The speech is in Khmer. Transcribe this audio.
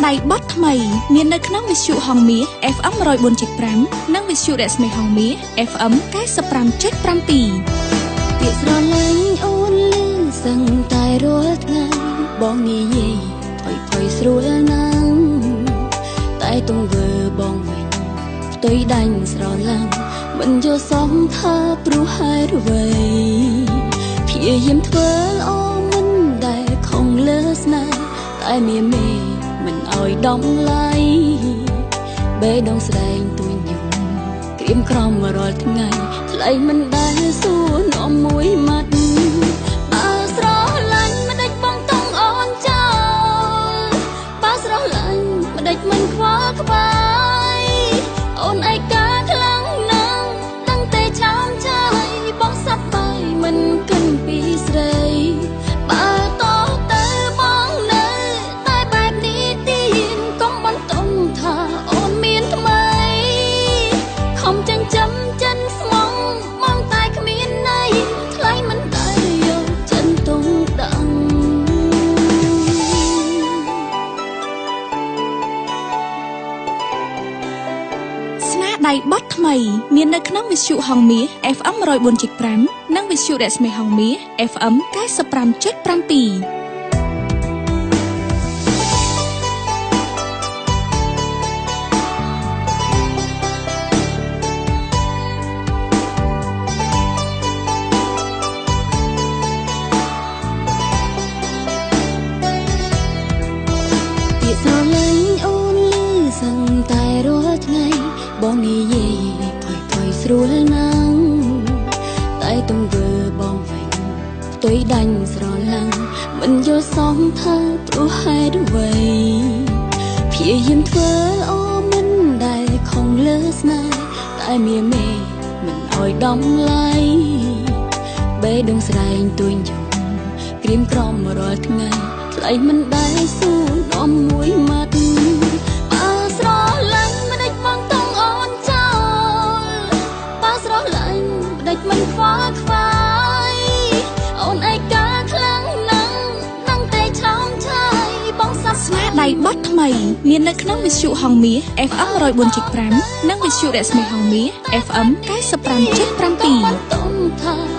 ដៃបត់ថ្មីមាននៅក្នុងវិទ្យុហងមាស FM 104.5 និងវិទ្យុរស្មីហងមាស FM 95.7 ពាក្យស្រឡាញ់អូនលឺសឹងតែរាល់ថ្ងៃបងនិយាយផុយស្រួលណាស់តែទង្វើបងវិញផ្ទុយដាច់ស្រឡាំងមិនយល់សមថាព្រោះហេតុអ្វីព្យាយាមធ្វើល្អមិនដែលខំលើស្នេហ៍តែមានមេមិនអោយដំឡៃបេះដូងស្ដែងទួញយំក្រៀមក្រំរាល់ថ្ងៃថ្លៃមិនដែលសួរនាំមួយម៉ាត់បើស្រឡាញ់មិនដេចបងតង់អូនចោលបើស្រឡាញ់មិនដេចមិនខ្វល់ខ្វាយអូនឯកាខ្លាំងណាស់ដឹងតែឆោមឆាយបងសប្បាយមិនគិនពីស្រីបើតទៅបងនៅតែបែបនេះទៀតកុំបន្តថាអូនមានថ្មីខំចិញ្ចឹមចិនស្មងមកតែគ្មានន័យថ្លៃមិនដែលយកចិនទុំដឹងស្នាដៃបត់ថ្មីមាននៅក្នុងវិទ្យុហងមាស FM 104.5 និងវិទ្យុរស្មីហងមាស FM 95.7ស្រឡាញ់អូនលឺសឹងតែរាល់ថ្ងៃបងនិយាយផុយស្រួលណាស់តែទង្វើបងវិញផ្ទុយដាច់ស្រឡាំងមិនយល់សមថាព្រោះហេតុអ្វីព្យាយាមធ្វើល្អមិនដែលខំលើស្នេហ៍តែមានមេមិនអោយដំឡៃបេះដូងស្ដែងទួញយំក្រៀមក្រំរាល់ថ្ងៃថ្លៃមិនដែលសួរនាំមួយម៉ាត់បើស្រឡាញ់មិនដេចបងតង់អូនចោលបើស្រឡាញ់មិនដេចមិនខ្វល់ខ្វាយអូនឯកាខ្លាំងណាស់ដឹងតែឆោមឆាយបងសាប់ស្នាដៃបត់ថ្មីមាននៅក្នុងវិទ្យុហងមាស FM 104.5 និងវិទ្យុរស្មីហងមាស FM 95.7បន្តថា